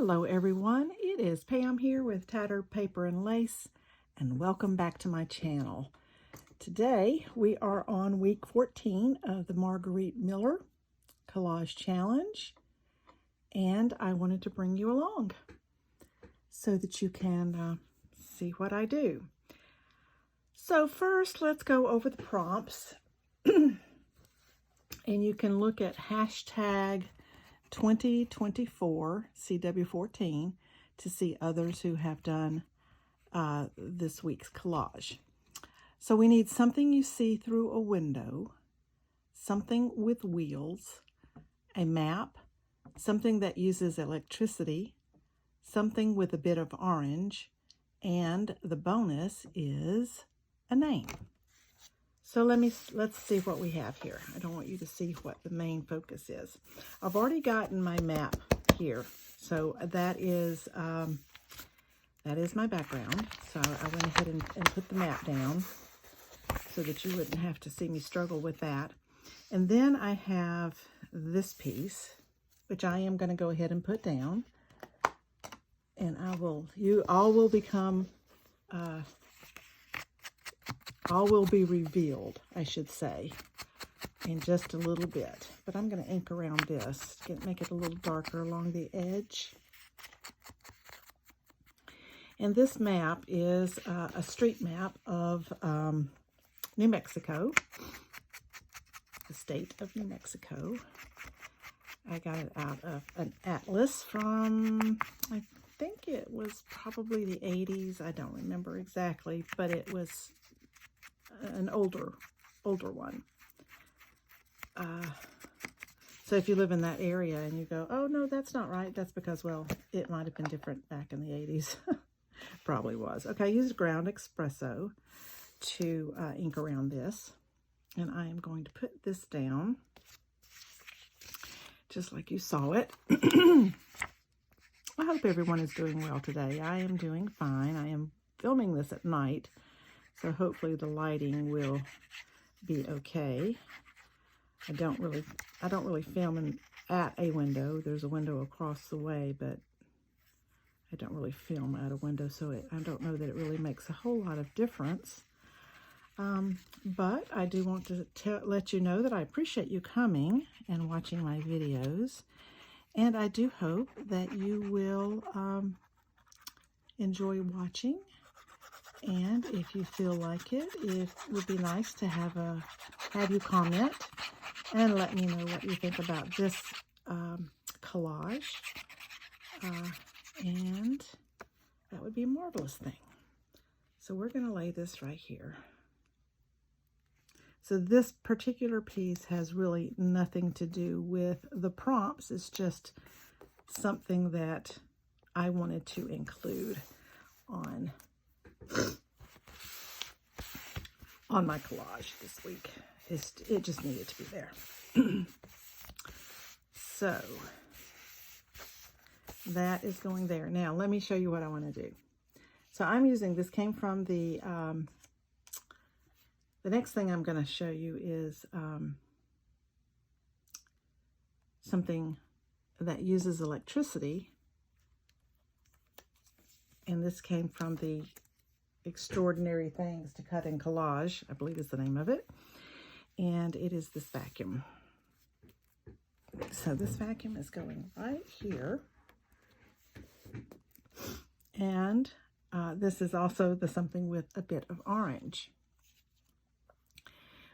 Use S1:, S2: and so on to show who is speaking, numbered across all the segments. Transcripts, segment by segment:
S1: Hello everyone, it is Pam here with Tattered Paper and Lace, and welcome back to my channel. Today we are on week 14 of the Margarete Miller Collage Challenge, and I wanted to bring you along so that you can see what I do. So first, let's go over the prompts, and you can look at hashtag 2024 CW14 to see others who have done this week's collage. So we need something you see through a window, something with wheels, a map, something that uses electricity, something with a bit of orange, and the bonus is a name. So let's see what we have here. I don't want you to see what the main focus is. I've already gotten my map here. So that is my background. So I went ahead and put the map down so that you wouldn't have to see me struggle with that. And then I have this piece, which I am going to go ahead and put down. And you all will become, all will be revealed, I should say, in just a little bit. But I'm going to ink around this, make it a little darker along the edge. And this map is a street map of New Mexico, the state of New Mexico. I got it out of an atlas from, I think it was probably the 80s. I don't remember exactly, but it was an older one. So if you live in that area and you go, oh no, that's not right, that's because, well, it might have been different back in the 80s. Probably was. Okay, I used ground espresso to ink around this, and I am going to put this down just like you saw it. I hope everyone is doing well today. I am doing fine. I am filming this at night, so hopefully the lighting will be okay. I don't really film at a window. There's a window across the way, but I don't really film at a window, so I don't know that it really makes a whole lot of difference. But I do want to let you know that I appreciate you coming and watching my videos, and I do hope that you will enjoy watching. And if you feel like it, it would be nice to have you comment and let me know what you think about this collage. And that would be a marvelous thing. So we're going to lay this right here. So this particular piece has really nothing to do with the prompts. It's just something that I wanted to include on my collage this week. It just needed to be there. So that is going there. Now let me show you what I want to do. So I'm using, this came from the next thing I'm going to show you is something that uses electricity, and this came from the Extraordinary Things to Cut and Collage, I believe is the name of it, and it is this vacuum. So this vacuum is going right here, and this is also the something with a bit of orange.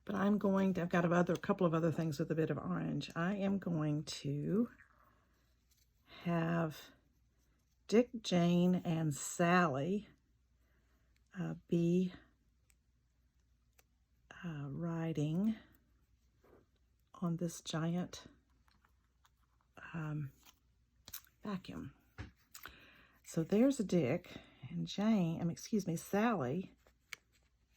S1: But I've got a couple of other things with a bit of orange. I am going to have Dick, Jane, and Sally be riding on this giant vacuum. So there's a Dick, and Sally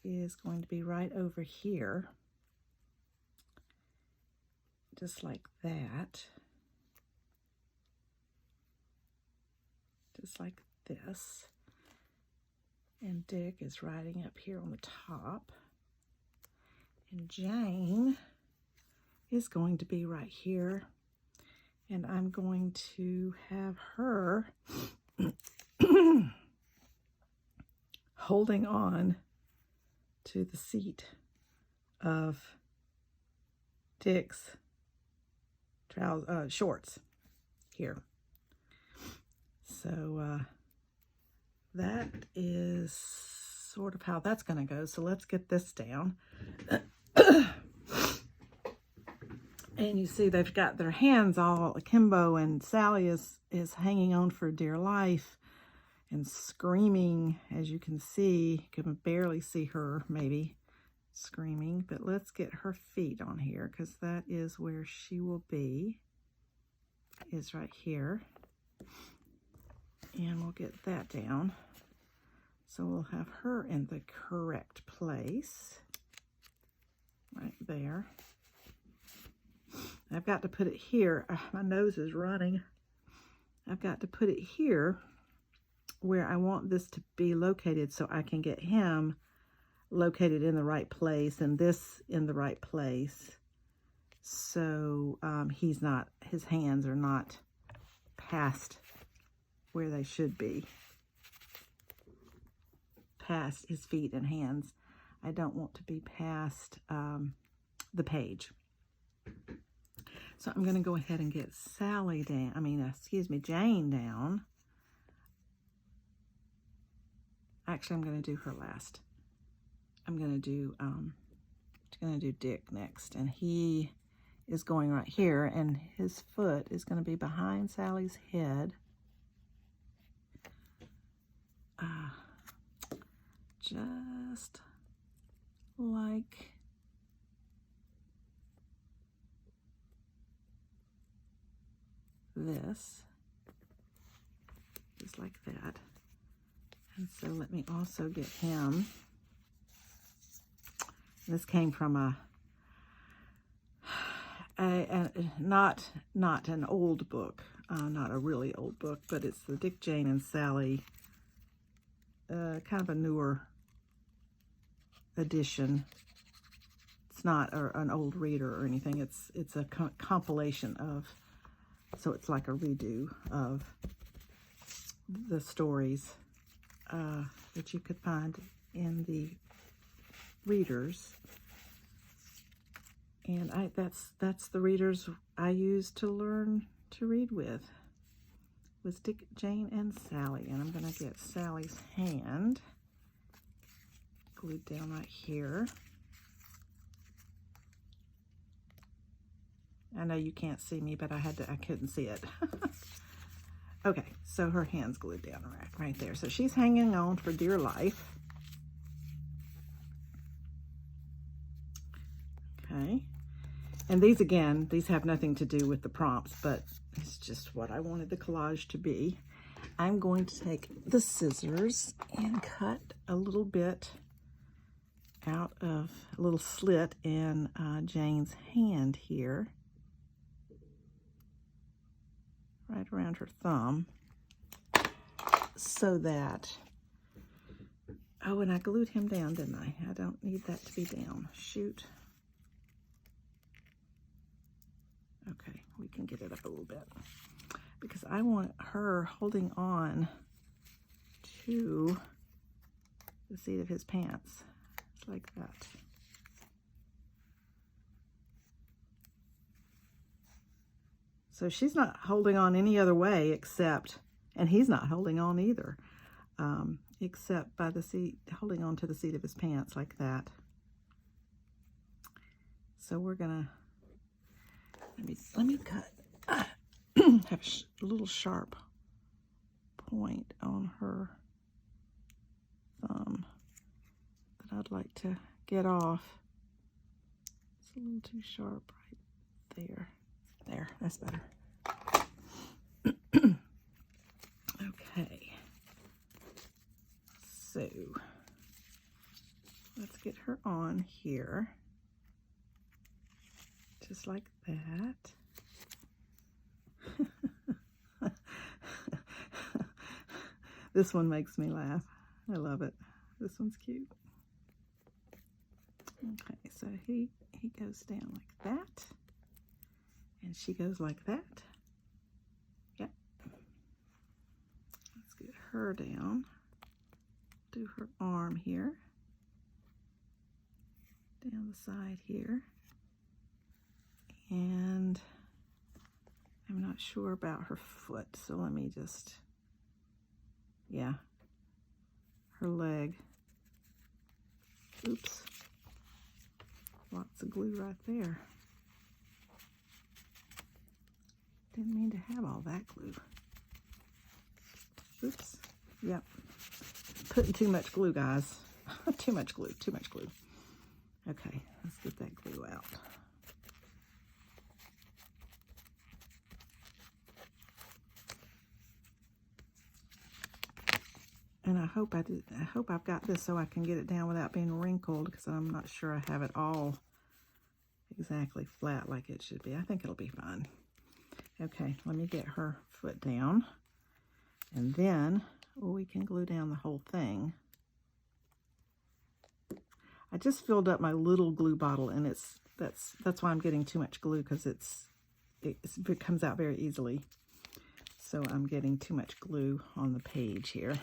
S1: is going to be right over here, just like that, just like this, and Dick is riding up here on the top, and Jane is going to be right here, And I'm going to have her holding on to the seat of Dick's shorts here. So that is sort of how that's going to go. So let's get this down. And you see they've got their hands all akimbo, and Sally is hanging on for dear life and screaming, as you can see. You can barely see her, maybe, screaming. But let's get her feet on here, because that is where she will be, is right here. And we'll get that down. So we'll have her in the correct place, right there. I've got to put it here. My nose is running. I've got to put it here where I want this to be located, so I can get him located in the right place and this in the right place. So his hands are not past where they should be. Past his feet and hands. I don't want to be past the page. So I'm going to go ahead and get Jane down. Actually, I'm going to do her last. I'm going to do Dick next, and he is going right here, and his foot is going to be behind Sally's head. Just like this, just like that. And so let me also get him. This came from not an old book, not a really old book, but it's the Dick, Jane, and Sally, kind of a newer edition. It's not an old reader or anything. It's a compilation of, so it's like a redo of the stories that you could find in the readers. And that's the readers I used to learn to read with, was Dick, Jane, and Sally. And I'm going to get Sally's hand glued down right here. I know you can't see me, but I couldn't see it. Okay, so her hand's glued down right there. So she's hanging on for dear life. Okay. And these have nothing to do with the prompts, but it's just what I wanted the collage to be. I'm going to take the scissors and cut a little bit out of a little slit in Jane's hand here, right around her thumb, so that, oh, and I glued him down, didn't I? I don't need that to be down. Shoot. Okay, we can get it up a little bit, because I want her holding on to the seat of his pants, like that. So she's not holding on any other way except, and he's not holding on either, except by the seat, holding on to the seat of his pants like that. So we're gonna, let me cut, have a little sharp point on her thumb that I'd like to get off. It's a little too sharp right there. There, that's better. Okay. So let's get her on here. Just like that. This one makes me laugh. I love it. This one's cute. Okay, so he goes down like that. And she goes like that. her down. Do her arm here. Down the side here. And I'm not sure about her foot, so let me just, yeah, her leg. Oops. Lots of glue right there. Didn't mean to have all that glue. Oops. Yep. Putting too much glue, guys. Too much glue, too much glue. Okay, let's get that glue out. And I hope I've got this so I can get it down without being wrinkled, because I'm not sure I have it all exactly flat like it should be. I think it'll be fine. Okay, let me get her foot down, and then we can glue down the whole thing. I just filled up my little glue bottle, and that's why I'm getting too much glue, because it comes out very easily. So I'm getting too much glue on the page here.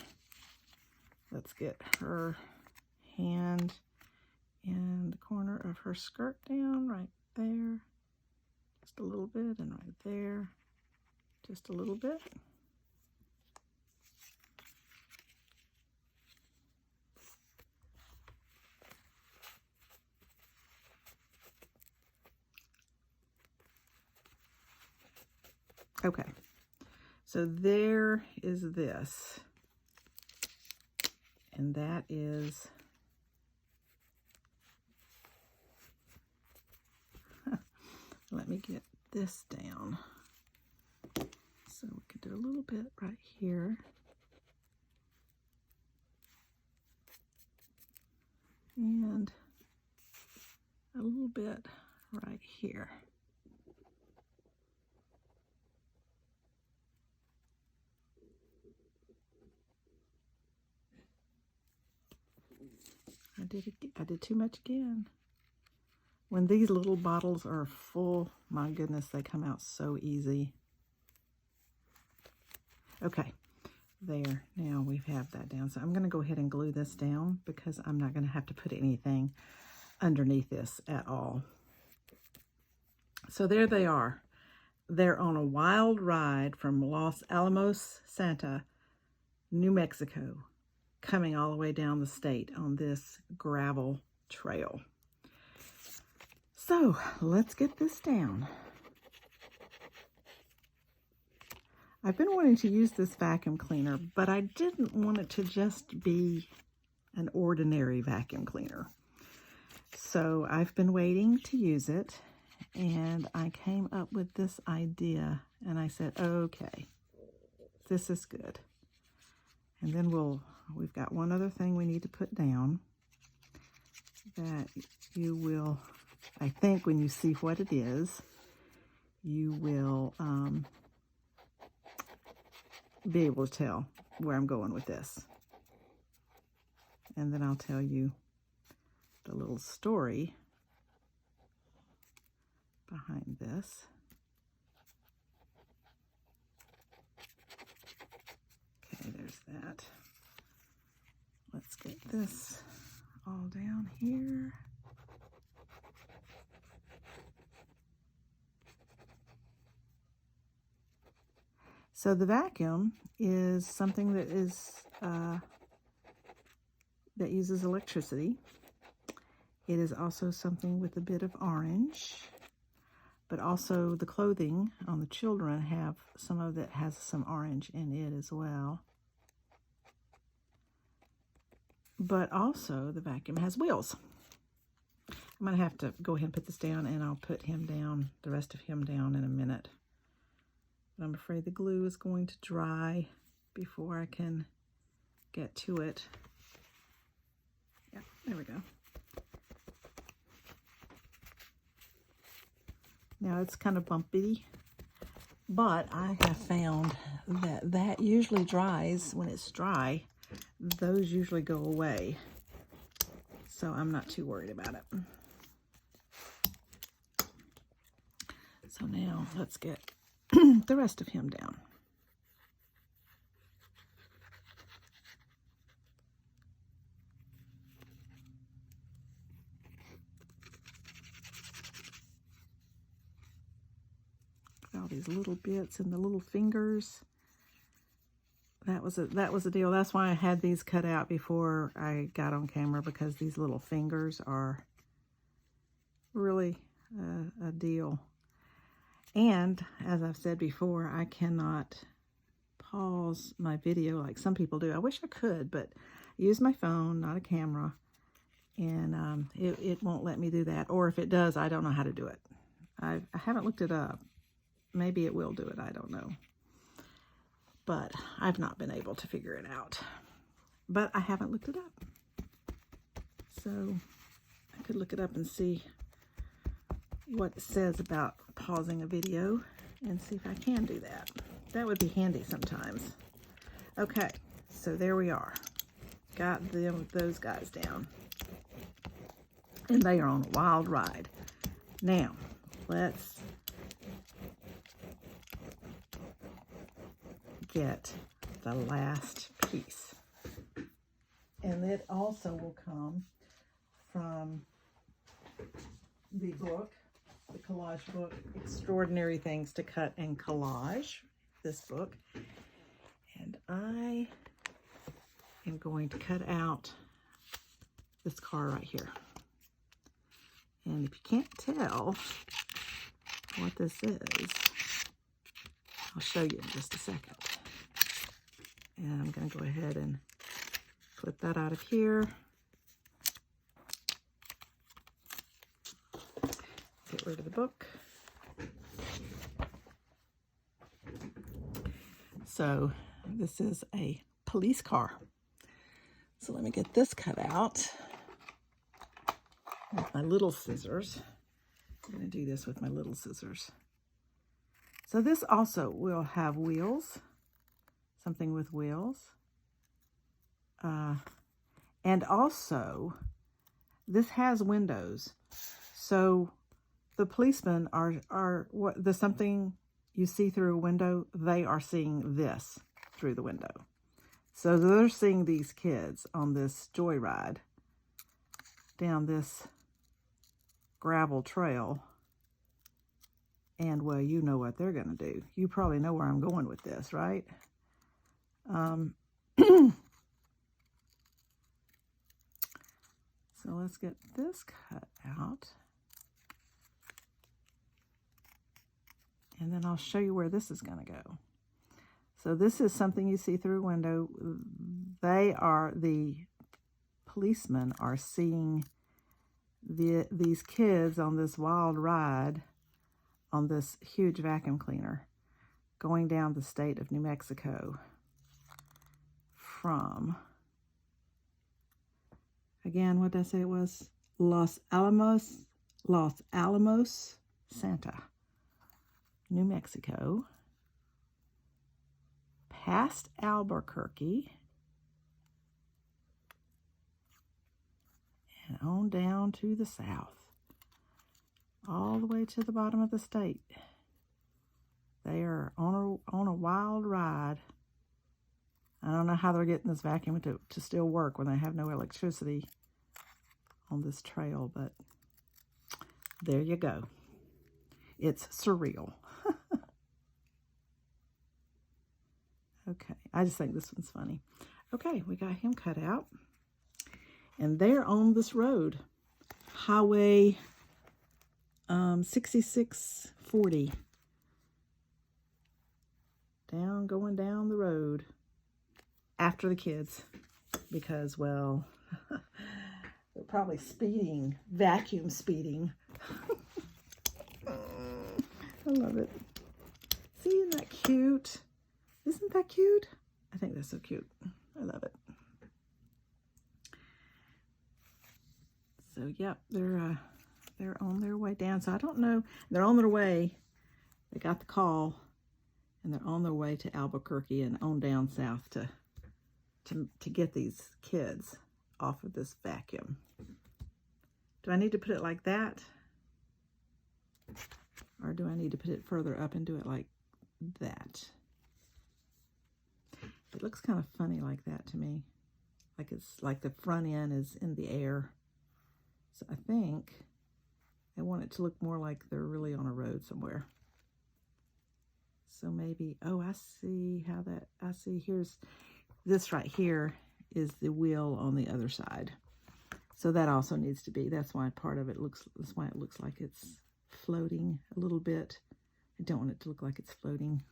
S1: Let's get her hand in the corner of her skirt down right there. Just a little bit, and right there. Just a little bit. Okay, so there is this. And that is, let me get this down. So we could do a little bit right here. And a little bit right here. I did too much again. When these little bottles are full, my goodness, they come out so easy. Okay, there. Now we have that down. So I'm going to go ahead and glue this down, because I'm not going to have to put anything underneath this at all. So there they are. They're on a wild ride from Los Alamos, Santa, New Mexico, coming all the way down the state on this gravel trail. So let's get this down. I've been wanting to use this vacuum cleaner, but I didn't want it to just be an ordinary vacuum cleaner. So I've been waiting to use it, and I came up with this idea, and I said, okay, this is good. And then we've got one other thing we need to put down that you will, I think when you see what it is, you will be able to tell where I'm going with this. And then I'll tell you the little story behind this. Okay, there's that. Let's get this all down here. So the vacuum is something that is that uses electricity. It is also something with a bit of orange, but also the clothing on the children have some of that has some orange in it as well. But also the vacuum has wheels. I'm going to have to go ahead and put this down, and I'll put him down, the rest of him down in a minute. But I'm afraid the glue is going to dry before I can get to it. Yeah, there we go. Now it's kind of bumpy, but I have found that usually dries when it's dry. Those usually go away, so I'm not too worried about it. So now let's get the rest of him down. all these little bits and the little fingers. That was a deal. That's why I had these cut out before I got on camera, because these little fingers are really a deal. And as I've said before, I cannot pause my video like some people do. I wish I could, but I use my phone, not a camera, and it won't let me do that. Or if it does, I don't know how to do it. I haven't looked it up. Maybe it will do it. I don't know. But I've not been able to figure it out. But I haven't looked it up. So I could look it up and see what it says about pausing a video and see if I can do that. That would be handy sometimes. Okay, so there we are. Got those guys down. And they are on a wild ride. Now, let's get the last piece. And it also will come from the book, the collage book, Extraordinary Things to Cut and Collage, this book. And I am going to cut out this car right here. And if you can't tell what this is, I'll show you in just a second. And I'm going to go ahead and clip that out of here. Get rid of the book. So this is a police car. So let me get this cut out with my little scissors. I'm going to do this with my little scissors. So this also will have wheels, something with wheels. And also, this has windows. So the policemen are what the something you see through a window, they are seeing this through the window. So they're seeing these kids on this joyride down this gravel trail. And, well, you know what they're going to do. You probably know where I'm going with this, right? So let's get this cut out. And then I'll show you where this is going to go. So this is something you see through a window. The policemen are seeing these kids on this wild ride on this huge vacuum cleaner going down the state of New Mexico from, again, what did I say it was? Los Alamos, Santa, New Mexico, past Albuquerque, and on down to the south, all the way to the bottom of the state. They are on a wild ride. I don't know how they're getting this vacuum to still work when they have no electricity on this trail, but there you go. It's surreal. Okay, I just think this one's funny. Okay, we got him cut out. And they're on this road, Highway 6640. Going down the road after the kids because, well, they're probably speeding, vacuum speeding. I love it. See, isn't that cute? Isn't that cute? I think that's so cute. I love it. So, yep, they're on their way down. So I don't know. They're on their way. They got the call, and they're on their way to Albuquerque and on down south to get these kids off of this vacuum. Do I need to put it like that? Or do I need to put it further up and do it like that? It looks kind of funny like that to me. Like it's like the front end is in the air. So I think I want it to look more like they're really on a road somewhere. So maybe, oh, I see how that, I see here's, this right here is the wheel on the other side. So that also needs to be, that's why part of it looks, that's why it looks like it's floating a little bit. I don't want it to look like it's floating.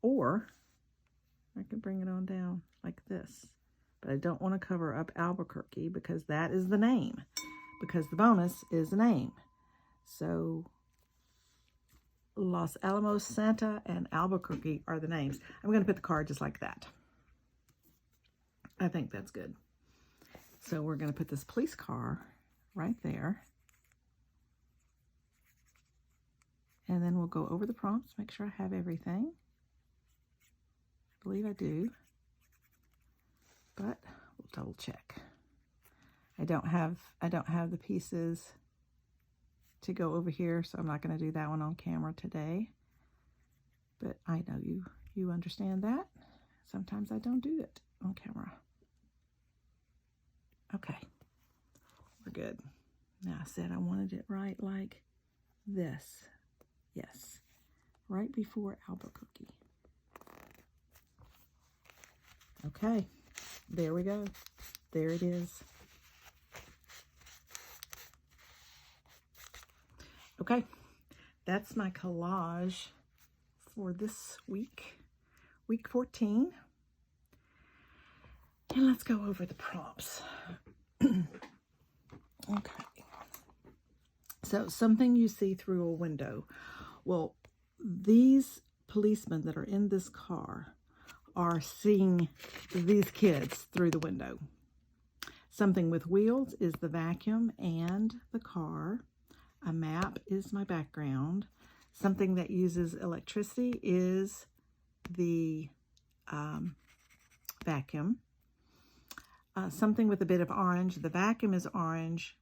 S1: Or I can bring it on down like this. But I don't want to cover up Albuquerque because that is the name. Because the bonus is the name. So Los Alamos, Santa, and Albuquerque are the names. I'm going to put the card just like that. I think that's good. So we're going to put this police car right there. And then we'll go over the prompts, make sure I have everything. I believe I do. But we'll double check. I don't have the pieces to go over here, so I'm not going to do that one on camera today. But I know you understand that. Sometimes I don't do it on camera. Okay, we're good. Now I said I wanted it right like this. Yes, right before Albuquerque. Okay, there we go. There it is. Okay, that's my collage for this week, week 14. And let's go over the prompts. Okay. So something you see through a window. Well, these policemen that are in this car are seeing these kids through the window. Something with wheels is the vacuum and the car. A map is my background. Something that uses electricity is the vacuum. Something with a bit of orange. The vacuum is orange.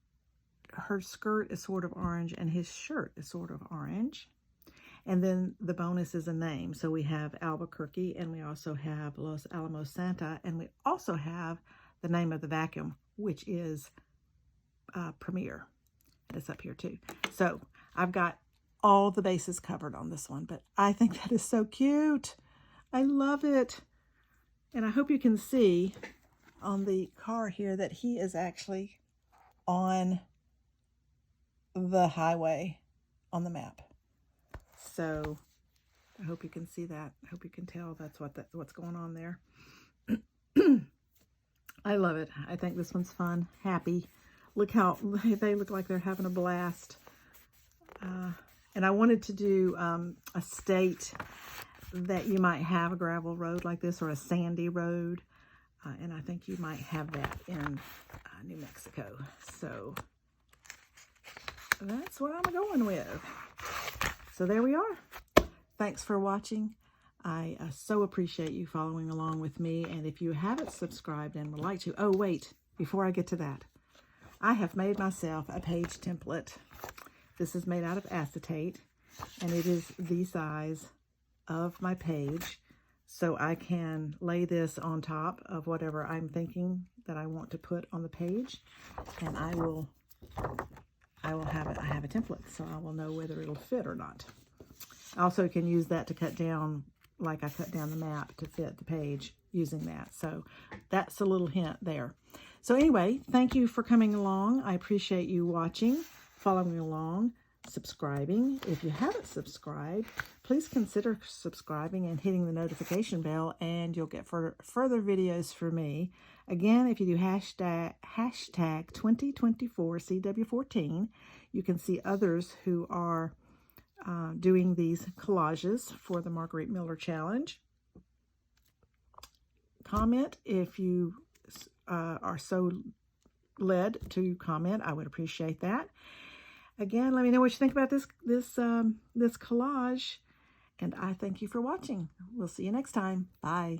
S1: Her skirt is sort of orange, and his shirt is sort of orange. And then the bonus is a name. So we have Albuquerque, and we also have Los Alamos, Santa, and we also have the name of the vacuum, which is Premier. That's up here too. So I've got all the bases covered on this one, but I think that is so cute. I love it. And I hope you can see on the car here that he is actually on the highway on the map. So I hope you can see that. I hope you can tell that's what's going on there. I love it. I think this one's fun, happy. Look how they look like they're having a blast. And I wanted to do a state that you might have a gravel road like this, or a sandy road. And I think you might have that in New Mexico. So that's what I'm going with. So there we are. Thanks for watching. I so appreciate you following along with me. And if you haven't subscribed and would like to, oh wait, before I get to that, I have made myself a page template. This is made out of acetate, and it is the size of my page. So I can lay this on top of whatever I'm thinking that I want to put on the page, and I will have it. I have a template, so I will know whether it'll fit or not. I also can use that to cut down, like I cut down the map to fit the page using that. So that's a little hint there. So anyway, thank you for coming along. I appreciate you watching, following along, subscribing. If you haven't subscribed, please consider subscribing and hitting the notification bell, and you'll get further videos from me. Again, if you do hashtag 2024 CW14, you can see others who are doing these collages for the Margarete Miller Challenge. Comment if you are so led to comment. I would appreciate that. Again, let me know what you think about this collage, and I thank you for watching. We'll see you next time. Bye.